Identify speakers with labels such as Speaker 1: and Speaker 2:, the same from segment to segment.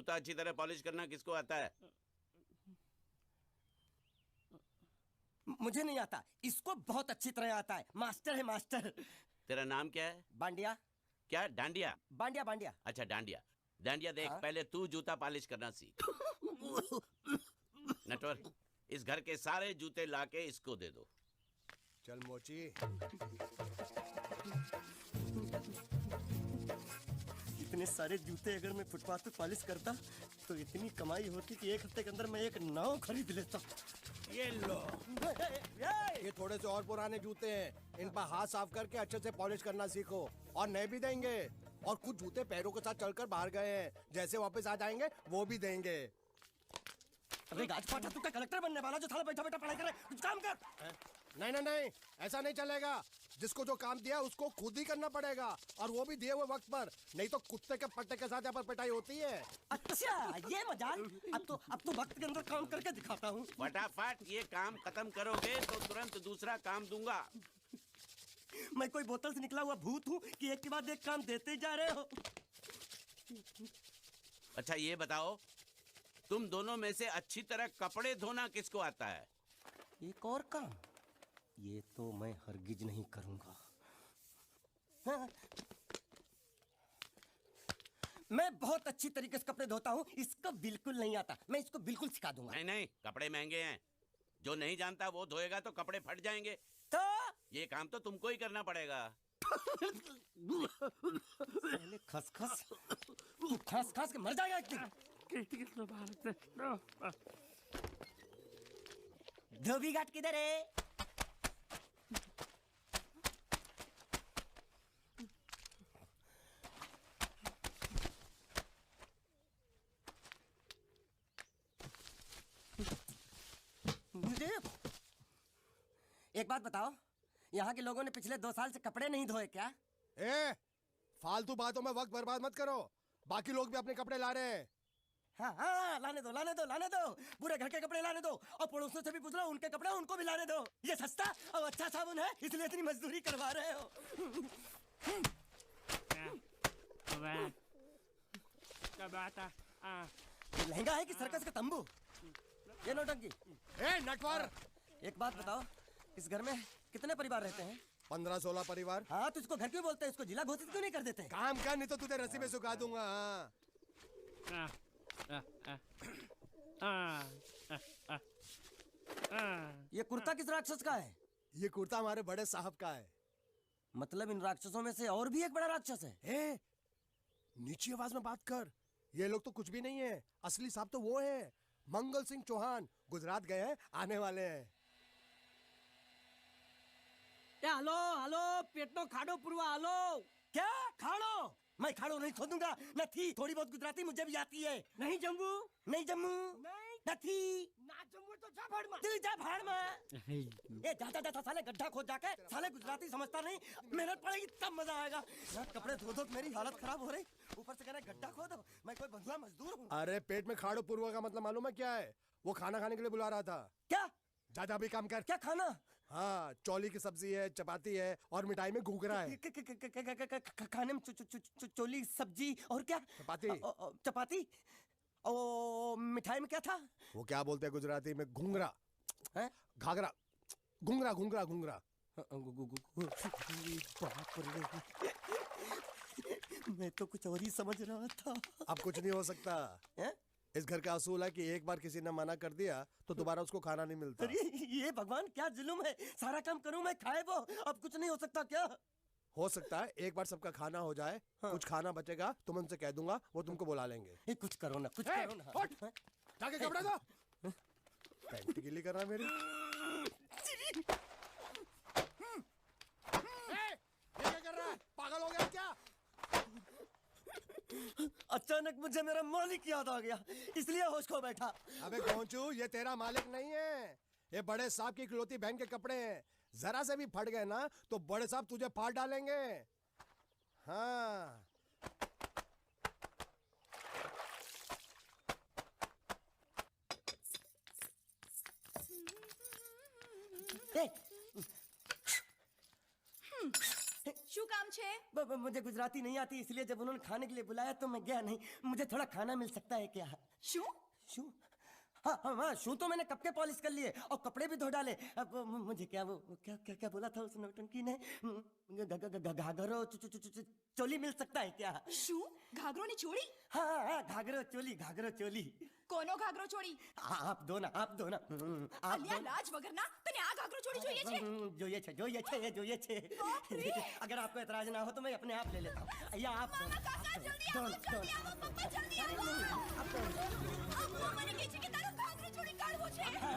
Speaker 1: जूता अच्छी तरह पॉलिश करना किसको आता है?
Speaker 2: मुझे नहीं आता, इसको बहुत अच्छी तरह आता है। मास्टर है मास्टर।
Speaker 1: तेरा नाम क्या है?
Speaker 2: बांडिया।
Speaker 1: क्या? डांडिया?
Speaker 2: बांडिया बांडिया।
Speaker 1: अच्छा डांडिया। डांडिया देख,
Speaker 2: हाँ?
Speaker 1: पहले तू जूता पॉलिश करना सीख। नटवर, इस घर के सारे जूते लाके इसको दे दो।
Speaker 3: चल मोची।
Speaker 2: इतने सारे जूते अगर मैं फुटपाथ पे पॉलिश करता तो इतनी कमाई होती कि एक हफ्ते के अंदर मैं एक नाव खरीद लेता।
Speaker 3: ये लो, ये थोड़े से और पुराने जूते हैं, इन पर हाथ साफ करके अच्छे से पॉलिश करना सीखो। और नए भी देंगे, और कुछ जूते पैरों के साथ चलकर बाहर गए हैं, जैसे वापस आ जाएंगे वो भी देंगे।
Speaker 2: अबे गाजपाटा, तू क्या कलेक्टर बनने वाला जो थाला बैठा बैठा पढ़ाई करे? कुछ काम कर।
Speaker 3: नहीं नहीं नहीं, ऐसा नहीं चलेगा। जिसको जो काम दिया उसको खुद ही करना पड़ेगा, और वो भी दिए हुए वक्त पर, नहीं तो कुत्ते के पट्टे के साथ यहाँ पर पिटाई होती है।
Speaker 2: अच्छा ये मजाक। अब तो वक्त के अंदर काम करके दिखाता हूँ।
Speaker 1: फटाफट ये काम खत्म करोगे तो तुरंत दूसरा काम दूंगा।
Speaker 2: मैं कोई बोतल से निकला हुआ भूत हूँ कि एक के बाद एक काम देते जा रहे हो?
Speaker 1: अच्छा ये बताओ, तुम दोनों में से अच्छी तरह कपड़े धोना किसको आता है?
Speaker 2: एक और काम, ये तो मैं हरगिज नहीं करूंगा। हाँ। मैं बहुत अच्छी तरीके से कपड़े धोता हूँ, इसको बिल्कुल नहीं आता। मैं इसको बिल्कुल सिखा दूंगा।
Speaker 1: नहीं नहीं, कपड़े महंगे हैं, जो नहीं जानता वो धोएगा तो कपड़े फट जाएंगे।
Speaker 2: तो
Speaker 1: ये काम तो तुमको ही करना पड़ेगा।
Speaker 2: पहले खसखस, तू खस खस के मर जाएगा एक दिन। धोबी घाट किधर है? एक बात बताओ, यहाँ के लोगों ने पिछले 2 साल से कपड़े नहीं धोए क्या?
Speaker 3: फालतू बातों में वक्त बर्बाद मत करो, बाकी लोग भी अपने कपड़े ला रहे हैं।
Speaker 2: हाँ हाँ, लाने दो लाने दो लाने दो। पूरे घर के कपड़े लाने दो, और पड़ोसियों से भी पूछ लो, उनके कपड़े उनको भी लाने दो। ये सस्ता और अच्छा साबुन है, इसलिए इतनी मजदूरी करवा रहे हो। ये लहंगा है कि सर्कस का तंबू? ये नौटंकी।
Speaker 3: नटवर,
Speaker 2: एक बात बताओ, इस घर में कितने परिवार रहते हैं?
Speaker 3: 15-16 परिवार।
Speaker 2: हाँ, तो इसको घर क्यों बोलते हैं? इसको जिला घोषित क्यों नहीं कर देते?
Speaker 3: काम कर, नहीं तो तुझे रस्सी में सुखा दूंगा।
Speaker 2: ये कुर्ता किस राक्षस का है?
Speaker 3: ये कुर्ता हमारे बड़े साहब का है।
Speaker 2: मतलब इन राक्षसों में से और भी एक बड़ा राक्षस है?
Speaker 3: नीची आवाज में बात कर, ये लोग तो कुछ भी नहीं है। असली साहब तो वो है, मंगल सिंह चौहान, गुजरात गए हैं, आने वाले हैं।
Speaker 2: हेलो हेलो, पेटनो खाड़ो पुरवा, हेलो। क्या खाड़ो? मैं खाड़ो नहीं खोदूंगा। न थी, थोड़ी बहुत गुजराती मुझे भी आती है। नहीं जम्मू, नहीं जम्मू, नहीं न थी, ना जम्मू तो जा भाड़ में। तू जा भाड़ में। ये जाता जाता साले गड्ढा खोद जाके, साले गुजराती समझता नहीं। मेहनत पड़ेगी तब मजा आएगा। यार कपड़े धो धो मेरी हालत खराब हो रही, ऊपर से कह रहे गड्ढा खोदो। मैं कोई बंधुआ मजदूर हूँ?
Speaker 3: अरे पेट में खाड़ो पुरवा का मतलब मालूम है क्या है? वो खाना खाने के लिए बुला रहा था।
Speaker 2: क्या?
Speaker 3: जा भी काम कर।
Speaker 2: क्या खाना?
Speaker 3: हाँ, चौली की सब्जी है, चपाती है, और मिठाई में घूघरा है।
Speaker 2: खाने में चोली सब्जी और क्या?
Speaker 3: चपाती।
Speaker 2: चपाती। ओ मिठाई में क्या था?
Speaker 3: वो क्या बोलते हैं गुजराती में? घूंघरा
Speaker 2: है?
Speaker 3: घाघरा, घूंघरा घूंघरा घूंघरा।
Speaker 2: मैं तो कुछ और ही समझ रहा था।
Speaker 3: अब कुछ नहीं हो सकता
Speaker 2: है?
Speaker 3: इस घर का असूल है कि एक बार किसी ने मना कर दिया तो दोबारा उसको खाना नहीं मिलता।
Speaker 2: अरे ये भगवान क्या जुल्म है, सारा काम करूं मैं, खाए वो। अब कुछ नहीं हो सकता क्या?
Speaker 3: हो सकता है एक बार सबका खाना हो जाए। हाँ। कुछ खाना बचेगा तो मैं उनसे कह दूंगा, वो तुमको बुला लेंगे।
Speaker 2: कुछ करो ना, कुछ करो ना।
Speaker 3: जाके कपड़े दो। पैंट गिली कर रहा मेरी। ये क्या कर रहा है? पागल हो गया क्या?
Speaker 2: अचानक मुझे मेरा मालिक याद आ गया, इसलिए होश खो बैठा।
Speaker 3: अबे गोंचू, ये तेरा मालिक नहीं है, ये बड़े साहब की इकलौती बहन के कपड़े हैं। जरा से भी फट गए ना तो बड़े साहब तुझे फाड़ डालेंगे। हाँ।
Speaker 4: શું કામ કામ છે?
Speaker 2: मुझे गुजराती नहीं आती, इसलिए जब उन्होंने खाने के लिए बुलाया तो मैं गया नहीं। मुझे थोड़ा खाना मिल सकता है क्या?
Speaker 4: શું?
Speaker 2: शू? हाँ हाँ हाँ, शू तो मैंने कब के पॉलिश कर लिए और कपड़े भी धो डाले। अब मुझे क्या वो क्या क्या क्या बोला था उस नौटंकी ने? घाघरो चोली मिल सकता है क्या?
Speaker 4: શું? ઘાઘરો ની ચોળી?
Speaker 2: हाँ हाँ हाँ, घाघरो चोली।
Speaker 4: કોનો ઘાઘરો ચોળી?
Speaker 2: आप दो ना आप दो ना आप
Speaker 4: અલ્યા
Speaker 2: दो।
Speaker 4: લાજ વગરના તને આ ઘાઘરો ચોળી જોઈએ છે?
Speaker 2: જોઈએ છે। अगर आपको एतराज ना हो तो मैं अपने आप ले लेता हूँ। या आप दो ना,
Speaker 4: કાકા
Speaker 2: आप
Speaker 4: જલ્દી
Speaker 2: दो
Speaker 4: આવો
Speaker 2: ना, दो
Speaker 4: જલ્દી
Speaker 2: ना।
Speaker 4: આવો પપ્પા જલ્દી આવો અમ્મા મને કહે છે કે તારો ઘાઘરો ચોળી કાઢવો છે
Speaker 2: हाँ,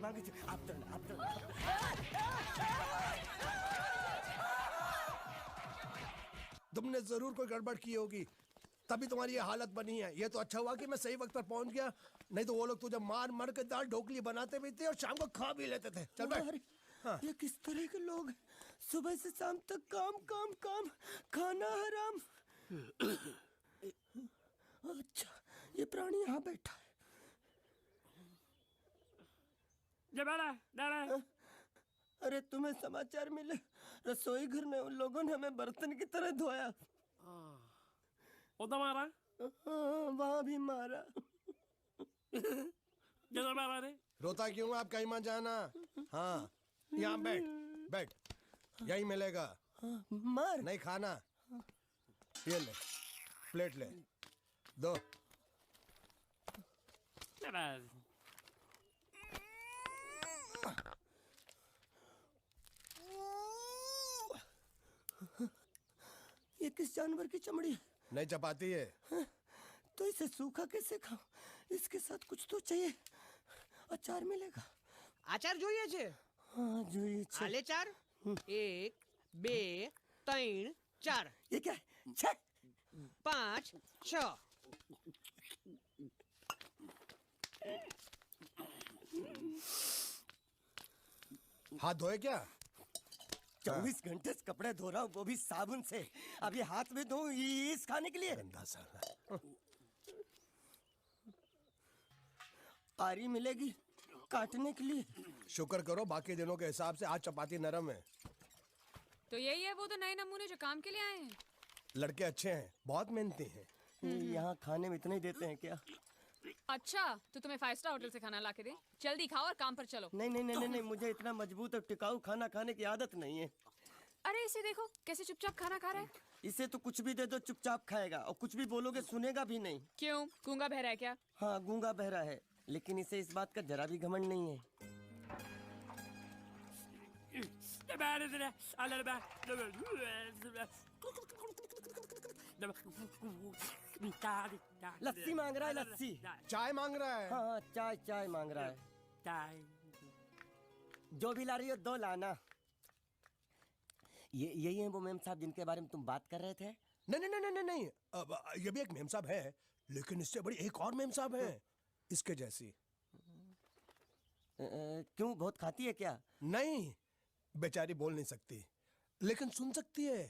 Speaker 2: मांगू छू आप दो ना।
Speaker 3: तुमने जरूर कोई गड़बड़ की होगी, तभी तुम्हारी ये हालत बनी है। ये तो अच्छा हुआ कि मैं सही वक्त पर पहुंच गया, नहीं तो वो लोग तुझे मार मार के दाल ढोकली बनाते भी थे और शाम को खा भी लेते थे। चल बैठ।
Speaker 2: अरे, ये किस तरह के लोग हैं? सुबह से शाम तक काम, खाना हराम। अच्छा, ये प्राणी यहाँ बैठा है। अरे तुम्हें समाचार मिले? रसोई घर में उन लोगों ने हमें बर्तन की तरह धोया।
Speaker 5: मारा
Speaker 2: हाँ, वहाँ भी मारा।
Speaker 5: किधर मारा रे?
Speaker 3: रोता क्यों? आप कहीं मत जाना। हाँ, यहाँ बैठ, यही मिलेगा।
Speaker 2: मार
Speaker 3: नहीं खाना, ये ले, प्लेट ले, दो। ये किस जानवर की चमड़ी है? नहीं चपाती है। तो इसे सूखा कैसे खाऊं? इसके साथ कुछ तो चाहिए। अचार मिलेगा?
Speaker 6: આચાર જોઈએ છે?
Speaker 2: हाँ જોઈએ છે।
Speaker 6: આલે ચાર 1 2 3 4
Speaker 2: ये क्या है? छे!
Speaker 6: 5 6
Speaker 3: हाथ धोए क्या?
Speaker 2: 24 घंटे से कपड़े धो रहा हूँ, वो भी साबुन से। अब ये हाथ में धो इस खाने के लिए?
Speaker 3: गंदा साला।
Speaker 2: आरी मिलेगी काटने के लिए?
Speaker 3: शुक्र करो बाकी दिनों के हिसाब से आज चपाती नरम है।
Speaker 7: तो यही है वो तो नए नमूने जो काम के लिए आए हैं।
Speaker 3: लड़के अच्छे हैं, बहुत मेहनती हैं।
Speaker 2: यहाँ खाने में इतना ही देते हैं क्या?
Speaker 7: अच्छा तो तुम्हें 5 स्टार होटल से खाना ला के दे? जल्दी खाओ और काम पर चलो।
Speaker 2: नहीं, मुझे इतना मजबूत और टिकाऊ खाना खाने की आदत नहीं है।
Speaker 7: अरे इसे देखो कैसे चुपचाप खाना खा रहा है।
Speaker 2: इसे तो कुछ भी दे दो चुपचाप खाएगा, और कुछ भी बोलोगे सुनेगा भी नहीं।
Speaker 7: क्यों, गूंगा बहरा है क्या?
Speaker 2: हाँ गूंगा बहरा है, लेकिन इसे इस बात का जरा भी घमंड नहीं है। लस्सी मांग रहा है, लस्सी।
Speaker 3: चाय मांग रहा है।
Speaker 2: हाँ चाय मांग रहा है। जो भी ला रही हो 2 लाना। ये यही है वो मेम साहब जिनके बारे में तुम बात कर रहे थे?
Speaker 3: नहीं। अब ये भी एक मेम साहब है, लेकिन इससे बड़ी एक और मेम साहब है, इसके जैसी।
Speaker 2: क्यों, बहुत खाती है क्या?
Speaker 3: नहीं, बेचारी बोल नहीं सकती, लेकिन सुन सकती है।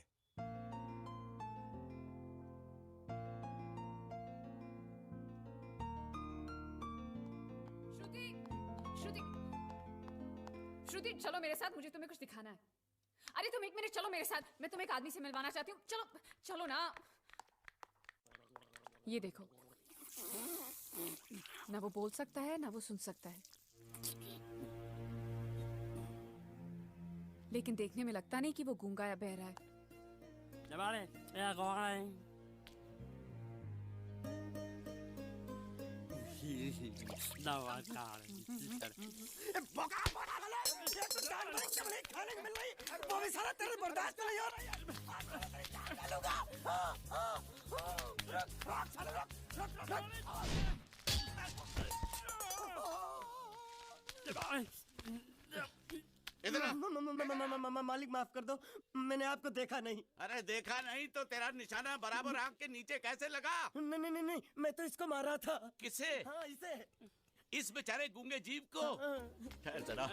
Speaker 7: श्रुति चलो मेरे साथ, मुझे तुम्हें कुछ दिखाना है। अरे तुम 1 मिनट चलो मेरे साथ, मैं तुम्हें एक आदमी से मिलवाना चाहती हूँ। चलो ना। ये देखो, ना वो बोल सकता है ना वो सुन सकता है, लेकिन देखने में लगता नहीं कि वो गूंगा या बहरा है।
Speaker 2: खाने को मिल रही, वो भी सारा तेरे बर्दाश्त नहीं हो रहा। मालिक माफ कर दो, मैंने आपको देखा नहीं।
Speaker 1: अरे देखा नहीं तो तेरा निशाना बराबर आंख के नीचे कैसे लगा?
Speaker 2: नहीं, मैं तो इसको मारा था।
Speaker 1: किसे?
Speaker 2: हाँ इसे।
Speaker 1: इस बेचारे गूंगे जीव को? ठहर जरा,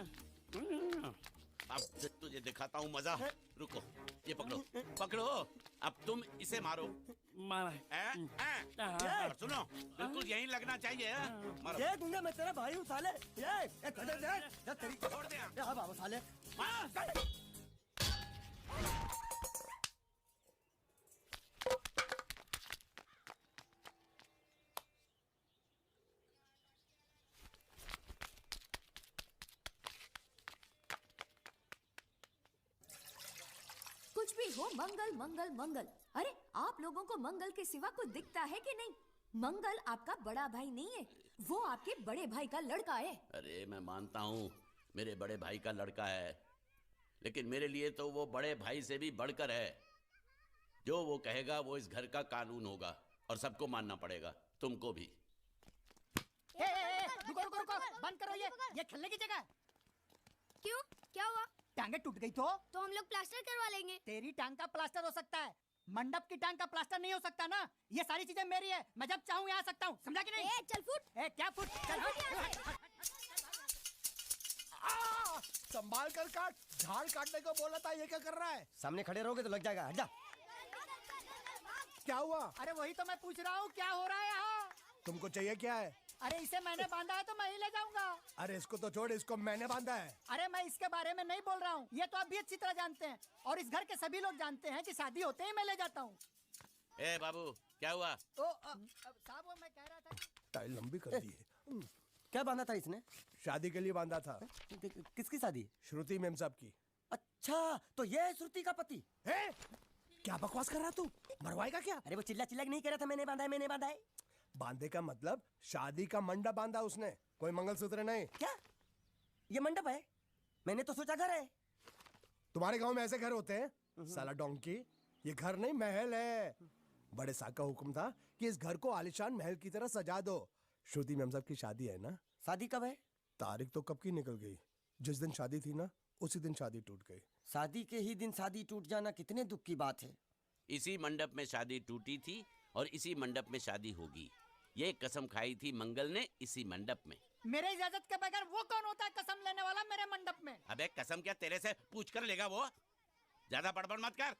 Speaker 1: अब तुझे दिखाता हूँ मजा। रुको, ये पकड़ो। अब तुम इसे मारो। और सुनो, बिल्कुल यहीं लगना चाहिए। मारो।
Speaker 2: ये गूंगा, मैं तेरा भाई हूँ साले। ये
Speaker 1: छोड़ दे।
Speaker 2: अब आओ साले।
Speaker 4: देखो मंगल मंगल मंगल। अरे आप लोगों को मंगल के सिवा कुछ दिखता है कि नहीं? मंगल आपका बड़ा भाई नहीं है, वो आपके बड़े भाई का लड़का है।
Speaker 1: अरे मैं मानता हूँ मेरे बड़े भाई का लड़का है, लेकिन मेरे लिए तो वो बड़े भाई से भी बढ़कर है। जो वो कहेगा वो इस घर का कानून होगा और सबको मानना पड़ेगा, तुमको भी।
Speaker 5: रुको रुको रुको, बंद करो ये खेलने की जगह।
Speaker 8: क्यों? क्या हुआ?
Speaker 5: टांगे टूट गई तो
Speaker 8: हम लोग प्लास्टर करवा लेंगे।
Speaker 5: तेरी टांग का प्लास्टर हो सकता है, मंडप की टांग का प्लास्टर नहीं हो सकता ना। ये सारी चीजें मेरी है, मैं जब चाहूँ यहाँ आ सकता हूँ, समझा कि नहीं?
Speaker 8: चल फुट।
Speaker 5: क्या फुट? चल
Speaker 3: संभाल कर काट, झाड़ काटने को बोला था, ये क्या कर रहा है?
Speaker 2: सामने खड़े रहोगे तो लग जाएगा, हट जा।
Speaker 3: क्या हुआ?
Speaker 5: अरे वही तो मैं पूछ रहा हूँ, क्या हो रहा है यहाँ?
Speaker 3: तुमको चाहिए क्या है?
Speaker 5: अरे इसे मैंने बांधा है तो मैं ही ले जाऊंगा।
Speaker 3: अरे इसको तो छोड़, इसको मैंने बांधा है।
Speaker 5: अरे मैं इसके बारे में नहीं बोल रहा हूँ, ये तो आप भी अच्छी तरह जानते हैं और इस घर के सभी लोग जानते हैं कि शादी होते ही मैं ले जाता हूँ।
Speaker 1: ए बाबू, क्या हुआ?
Speaker 5: तो साहब वो मैं कह रहा था
Speaker 3: टाइल लंबी कर दी है।
Speaker 2: क्या बांधा था इसने?
Speaker 3: शादी के लिए बांधा था,
Speaker 2: किसकी शादी?
Speaker 3: श्रुति मेम साहब की।
Speaker 2: अच्छा, तो ये है श्रुति का पति?
Speaker 3: है? क्या बकवास कर रहा तू? मरवाएगा क्या?
Speaker 2: अरे वो चिल्ला चिल्ला के नहीं कह रहा था मैंने बांधा है, मैंने बांधा है।
Speaker 3: बांधे का मतलब शादी का मंडप बांधा उसने, कोई मंगलसूत्र नहीं।
Speaker 2: क्या ये मंडप है? मैंने तो सोचा घर है।
Speaker 3: तुम्हारे गांव में ऐसे घर होते हैं? साला डोंकी, ये घर नहीं महल है। बड़े साहब का हुक्म था कि इस घर को आलीशान महल की तरह सजा दो। श्रुति मैम साहब की शादी है ना?
Speaker 2: शादी कब है?
Speaker 3: तारीख तो कब की निकल गई, जिस दिन शादी थी ना उसी दिन शादी टूट गई।
Speaker 2: शादी के ही दिन शादी टूट जाना कितने दुख की बात है।
Speaker 1: इसी मंडप में शादी टूटी थी और इसी मंडप में शादी होगी। ये कसम खाई थी मंगल ने इसी मंडप में।
Speaker 5: मेरे इजाजत के बगैर वो कौन होता है कसम लेने वाला मेरे मंडप में?
Speaker 1: अबे कसम क्या तेरे से पूछ कर लेगा वो? ज्यादा बड़बड़ मत कर।